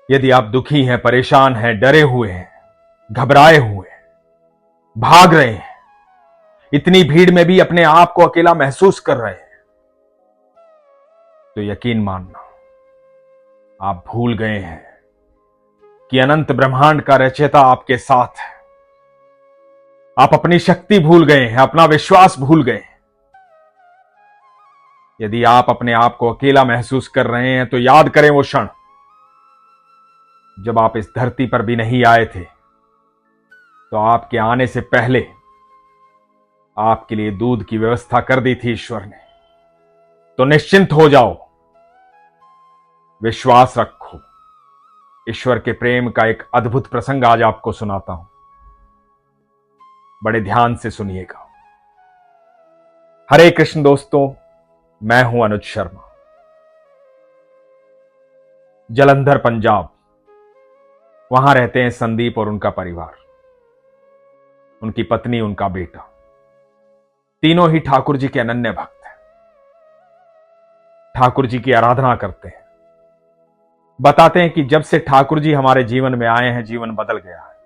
यदि आप दुखी हैं, परेशान हैं, डरे हुए हैं, घबराए हुए हैं, भाग रहे हैं, इतनी भीड़ में भी अपने आप को अकेला महसूस कर रहे हैं, तो यकीन मानना आप भूल गए हैं कि अनंत ब्रह्मांड का रचयिता आपके साथ है। आप अपनी शक्ति भूल गए हैं, अपना विश्वास भूल गए हैं। यदि आप अपने आप को अकेला महसूस कर रहे हैं तो याद करें वो क्षण जब आप इस धरती पर भी नहीं आए थे, तो आपके आने से पहले आपके लिए दूध की व्यवस्था कर दी थी ईश्वर ने। तो निश्चिंत हो जाओ, विश्वास रखो। ईश्वर के प्रेम का एक अद्भुत प्रसंग आज आपको सुनाता हूं, बड़े ध्यान से सुनिएगा। हरे कृष्ण दोस्तों, मैं हूं अनुज शर्मा। जलंधर, पंजाब, वहां रहते हैं संदीप और उनका परिवार, उनकी पत्नी, उनका बेटा। तीनों ही ठाकुर जी के अनन्य भक्त हैं, ठाकुर जी की आराधना करते हैं। बताते हैं कि जब से ठाकुर जी हमारे जीवन में आए हैं, जीवन बदल गया है।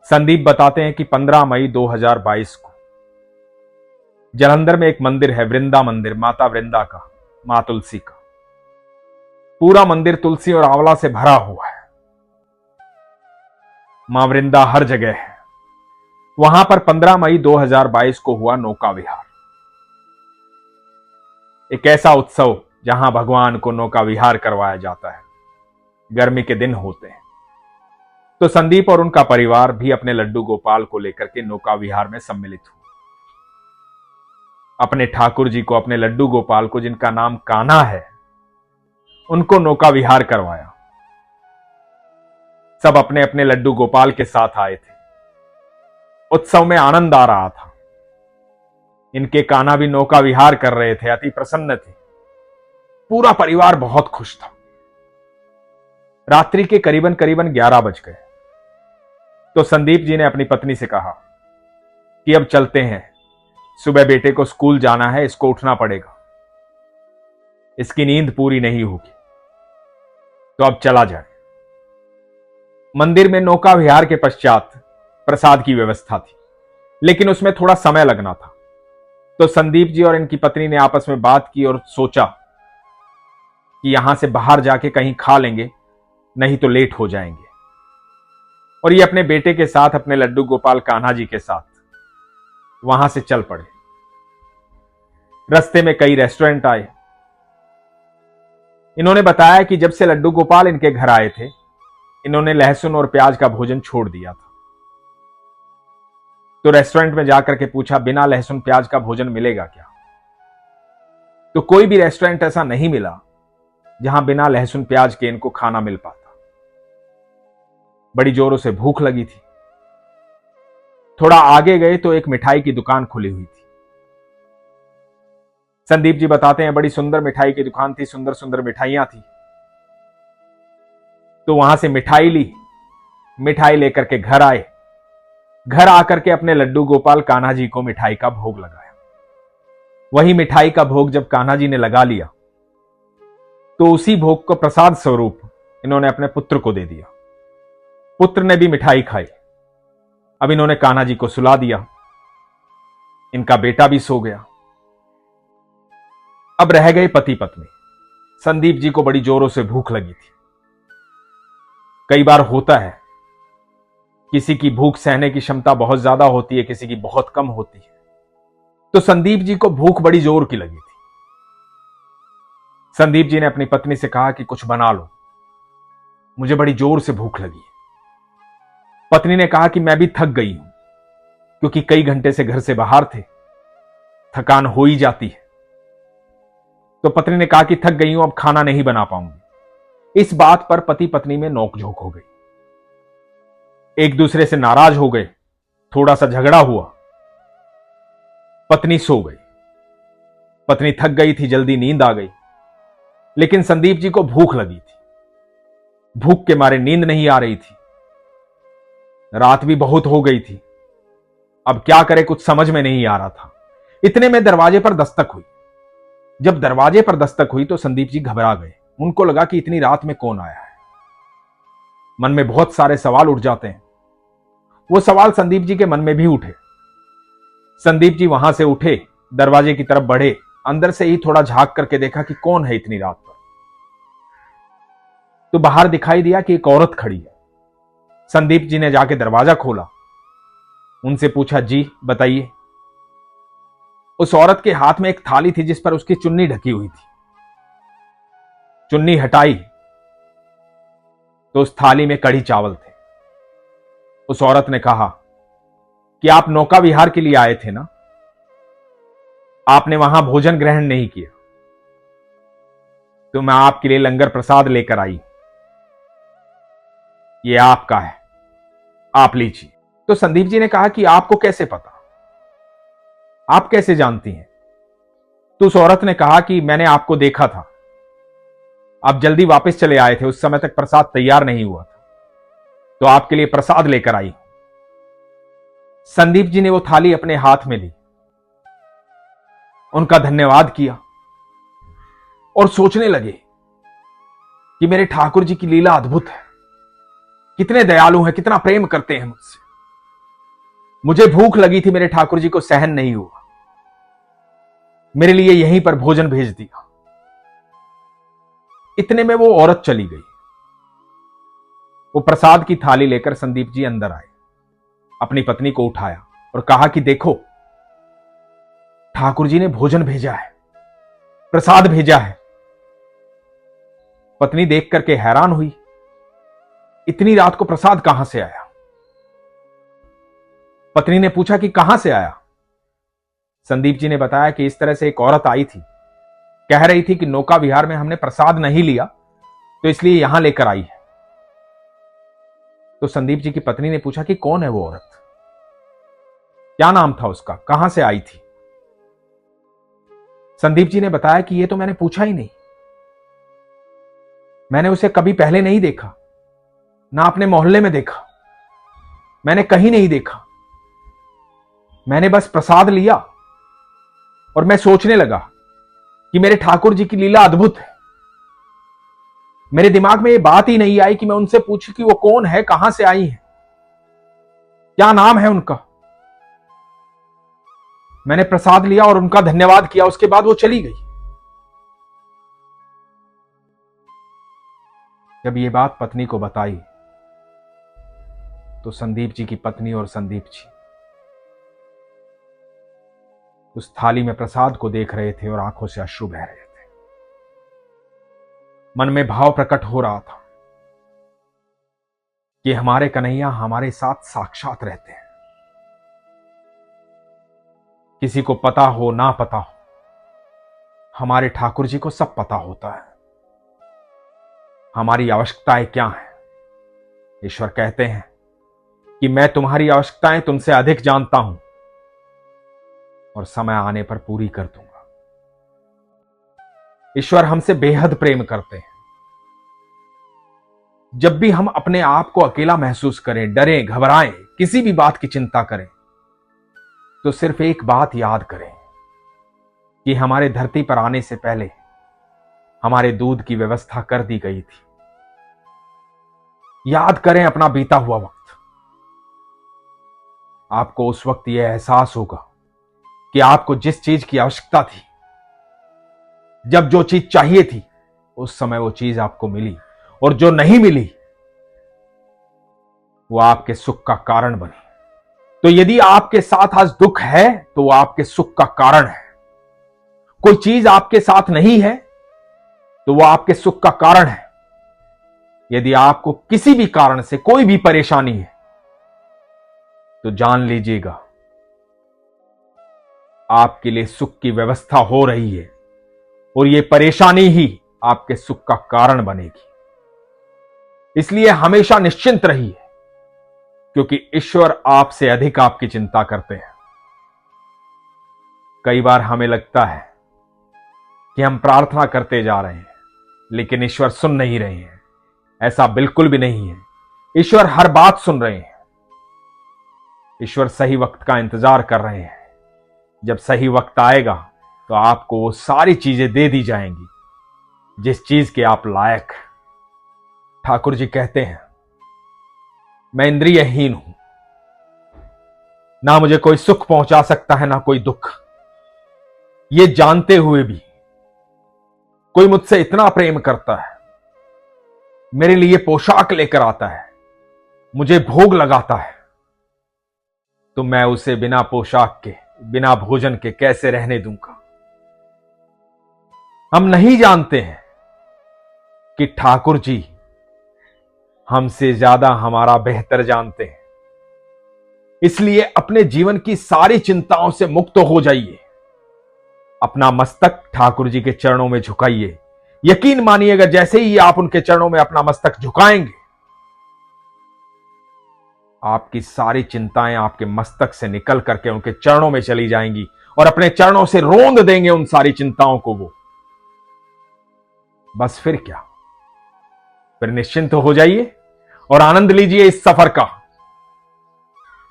संदीप बताते हैं कि 15 मई 2022 को जलंधर में एक मंदिर है, वृंदा मंदिर, माता वृंदा का, मां तुलसी का। पूरा मंदिर तुलसी और आंवला से भरा हुआ है। मां वृंदा हर जगह है। वहां पर 15 मई 2022 को हुआ नौका विहार, एक ऐसा उत्सव जहां भगवान को नौका विहार करवाया जाता है। गर्मी के दिन होते हैं, तो संदीप और उनका परिवार भी अपने लड्डू गोपाल को लेकर के नौका विहार में सम्मिलित हुए। अपने ठाकुर जी को, अपने लड्डू गोपाल को, जिनका नाम कान्हा है, उनको नौका विहार करवाया। सब अपने अपने लड्डू गोपाल के साथ आए थे। उत्सव में आनंद आ रहा था। इनके कान्हा भी नौका विहार कर रहे थे, अति प्रसन्न थे। पूरा परिवार बहुत खुश था। रात्रि के करीबन 11 बज गए, तो संदीप जी ने अपनी पत्नी से कहा कि अब चलते हैं, सुबह बेटे को स्कूल जाना है, इसको उठना पड़ेगा, इसकी नींद पूरी नहीं होगी, तो अब चला जाए। मंदिर में नौका विहार के पश्चात प्रसाद की व्यवस्था थी, लेकिन उसमें थोड़ा समय लगना था। तो संदीप जी और इनकी पत्नी ने आपस में बात की और सोचा कि यहां से बाहर जाके कहीं खा लेंगे, नहीं तो लेट हो जाएंगे। और ये अपने बेटे के साथ, अपने लड्डू गोपाल कान्हा जी के साथ वहां से चल पड़े। रास्ते में कई रेस्टोरेंट आए। इन्होंने बताया कि जब से लड्डू गोपाल इनके घर आए थे, इन्होंने लहसुन और प्याज का भोजन छोड़ दिया था। तो रेस्टोरेंट में जाकर के पूछा, बिना लहसुन प्याज का भोजन मिलेगा क्या? तो कोई भी रेस्टोरेंट ऐसा नहीं मिला जहां बिना लहसुन प्याज के इनको खाना मिल पाता। बड़ी जोरों से भूख लगी थी। थोड़ा आगे गए तो एक मिठाई की दुकान खुली हुई थी। संदीप जी बताते हैं, बड़ी सुंदर मिठाई की दुकान थी, सुंदर सुंदर मिठाइयां थी। तो वहां से मिठाई ली, मिठाई लेकर के घर आए। घर आकर के अपने लड्डू गोपाल कान्हा जी को मिठाई का भोग लगाया। वही मिठाई का भोग जब कान्हा जी ने लगा लिया, तो उसी भोग को प्रसाद स्वरूप इन्होंने अपने पुत्र को दे दिया। पुत्र ने भी मिठाई खाई। अब इन्होंने कान्हा जी को सुला दिया। इनका बेटा भी सो गया। अब रह गए पति पत्नी। संदीप जी को बड़ी जोरों से भूख लगी थी। कई बार होता है, किसी की भूख सहने की क्षमता बहुत ज्यादा होती है, किसी की बहुत कम होती है। तो संदीप जी को भूख बड़ी जोर की लगी थी। संदीप जी ने अपनी पत्नी से कहा कि कुछ बना लो, मुझे बड़ी जोर से भूख लगी है। पत्नी ने कहा कि मैं भी थक गई हूं, क्योंकि कई घंटे से घर से बाहर थे, थकान हो ही जाती है। तो पत्नी ने कहा कि थक गई हूं, अब खाना नहीं बना पाऊंगी। इस बात पर पति पत्नी में नोकझोंक हो गई, एक दूसरे से नाराज हो गए, थोड़ा सा झगड़ा हुआ। पत्नी सो गई। पत्नी थक गई थी, जल्दी नींद आ गई, लेकिन संदीप जी को भूख लगी थी। भूख के मारे नींद नहीं आ रही थी। रात भी बहुत हो गई थी। अब क्या करे, कुछ समझ में नहीं आ रहा था। इतने में दरवाजे पर दस्तक हुई। जब दरवाजे पर दस्तक हुई तो संदीप जी घबरा गए। उनको लगा कि इतनी रात में कौन आया है। मन में बहुत सारे सवाल उठ जाते हैं। वो सवाल संदीप जी के मन में भी उठे। संदीप जी वहां से उठे, दरवाजे की तरफ बढ़े, अंदर से ही थोड़ा झांक करके देखा कि कौन है इतनी रात पर। तो बाहर दिखाई दिया कि एक औरत खड़ी है। संदीप जी ने जाके दरवाजा खोला, उनसे पूछा, जी बताइए। उस औरत के हाथ में एक थाली थी जिस पर उसकी चुन्नी ढकी हुई थी। चुन्नी हटाई तो उस थाली में कढ़ी चावल थे। उस औरत ने कहा कि आप नौका विहार के लिए आए थे ना, आपने वहां भोजन ग्रहण नहीं किया, तो मैं आपके लिए लंगर प्रसाद लेकर आई, ये आपका है, आप लीजिए। तो संदीप जी ने कहा कि आपको कैसे पता, आप कैसे जानती हैं? तो उस औरत ने कहा कि मैंने आपको देखा था, आप जल्दी वापस चले आए थे, उस समय तक प्रसाद तैयार नहीं हुआ था, तो आपके लिए प्रसाद लेकर आई। संदीप जी ने वो थाली अपने हाथ में ली, उनका धन्यवाद किया और सोचने लगे कि मेरे ठाकुर जी की लीला अद्भुत है, कितने दयालु हैं, कितना प्रेम करते हैं मुझसे। मुझे भूख लगी थी, मेरे ठाकुर जी को सहन नहीं हुआ, मेरे लिए यहीं पर भोजन भेज दिया। इतने में वो औरत चली गई। वो प्रसाद की थाली लेकर संदीप जी अंदर आए, अपनी पत्नी को उठाया और कहा कि देखो, ठाकुर जी ने भोजन भेजा है, प्रसाद भेजा है। पत्नी देख करके हैरान हुई, इतनी रात को प्रसाद कहां से आया? पत्नी ने पूछा कि कहां से आया? संदीप जी ने बताया कि इस तरह से एक औरत आई थी, कह रही थी कि नौका विहार में हमने प्रसाद नहीं लिया, तो इसलिए यहां लेकर आई है। तो संदीप जी की पत्नी ने पूछा कि कौन है वो औरत, क्या नाम था उसका, कहां से आई थी? संदीप जी ने बताया कि ये तो मैंने पूछा ही नहीं, मैंने उसे कभी पहले नहीं देखा, ना अपने मोहल्ले में देखा, मैंने कहीं नहीं देखा। मैंने बस प्रसाद लिया और मैं सोचने लगा कि मेरे ठाकुर जी की लीला अद्भुत है। मेरे दिमाग में ये बात ही नहीं आई कि मैं उनसे पूछूं कि वो कौन है, कहां से आई है, क्या नाम है उनका। मैंने प्रसाद लिया और उनका धन्यवाद किया, उसके बाद वो चली गई। जब ये बात पत्नी को बताई तो संदीप जी की पत्नी और संदीप जी उस थाली में प्रसाद को देख रहे थे और आंखों से अश्रु बह रहे थे। मन में भाव प्रकट हो रहा था कि हमारे कन्हैया हमारे साथ साक्षात रहते हैं। किसी को पता हो ना पता हो, हमारे ठाकुर जी को सब पता होता है, हमारी आवश्यकताएं क्या हैं। ईश्वर कहते हैं कि मैं तुम्हारी आवश्यकताएं तुमसे अधिक जानता हूं और समय आने पर पूरी कर दूंगा। ईश्वर हमसे बेहद प्रेम करते हैं। जब भी हम अपने आप को अकेला महसूस करें, डरें, घबराएं, किसी भी बात की चिंता करें, तो सिर्फ एक बात याद करें कि हमारे धरती पर आने से पहले हमारे दूध की व्यवस्था कर दी गई थी। याद करें अपना बीता हुआ वक्त। आपको उस वक्त यह एहसास होगा कि आपको जिस चीज की आवश्यकता थी, जब जो चीज चाहिए थी, उस समय वो चीज आपको मिली, और जो नहीं मिली वो आपके सुख का कारण बनी। तो यदि आपके साथ आज दुख है तो वो आपके सुख का कारण है। कोई चीज आपके साथ नहीं है तो वो आपके सुख का कारण है। यदि आपको किसी भी कारण से कोई भी परेशानी है तो जान लीजिएगा आपके लिए सुख की व्यवस्था हो रही है, और ये परेशानी ही आपके सुख का कारण बनेगी। इसलिए हमेशा निश्चिंत रहिए, क्योंकि ईश्वर आपसे अधिक आपकी चिंता करते हैं। कई बार हमें लगता है कि हम प्रार्थना करते जा रहे हैं लेकिन ईश्वर सुन नहीं रहे हैं। ऐसा बिल्कुल भी नहीं है। ईश्वर हर बात सुन रहे हैं। ईश्वर सही वक्त का इंतजार कर रहे हैं। जब सही वक्त आएगा तो आपको वो सारी चीजें दे दी जाएंगी जिस चीज के आप लायक। ठाकुर जी कहते हैं मैं इंद्रियहीन हूं, ना मुझे कोई सुख पहुंचा सकता है ना कोई दुख। ये जानते हुए भी कोई मुझसे इतना प्रेम करता है, मेरे लिए पोशाक लेकर आता है, मुझे भोग लगाता है, तो मैं उसे बिना पोशाक के बिना भोजन के कैसे रहने दूंगा। हम नहीं जानते हैं कि ठाकुर जी हमसे ज्यादा हमारा बेहतर जानते हैं। इसलिए अपने जीवन की सारी चिंताओं से मुक्त हो जाइए, अपना मस्तक ठाकुर जी के चरणों में झुकाइए। यकीन मानिएगा जैसे ही आप उनके चरणों में अपना मस्तक झुकाएंगे, आपकी सारी चिंताएं आपके मस्तक से निकल करके उनके चरणों में चली जाएंगी और अपने चरणों से रोंद देंगे उन सारी चिंताओं को वो। बस फिर क्या, फिर निश्चिंत हो जाइए और आनंद लीजिए इस सफर का,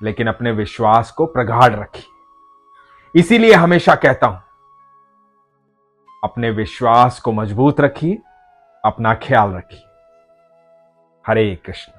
लेकिन अपने विश्वास को प्रगाढ़ रखिए। इसीलिए हमेशा कहता हूं अपने विश्वास को मजबूत रखिए, अपना ख्याल रखिए। हरे कृष्ण।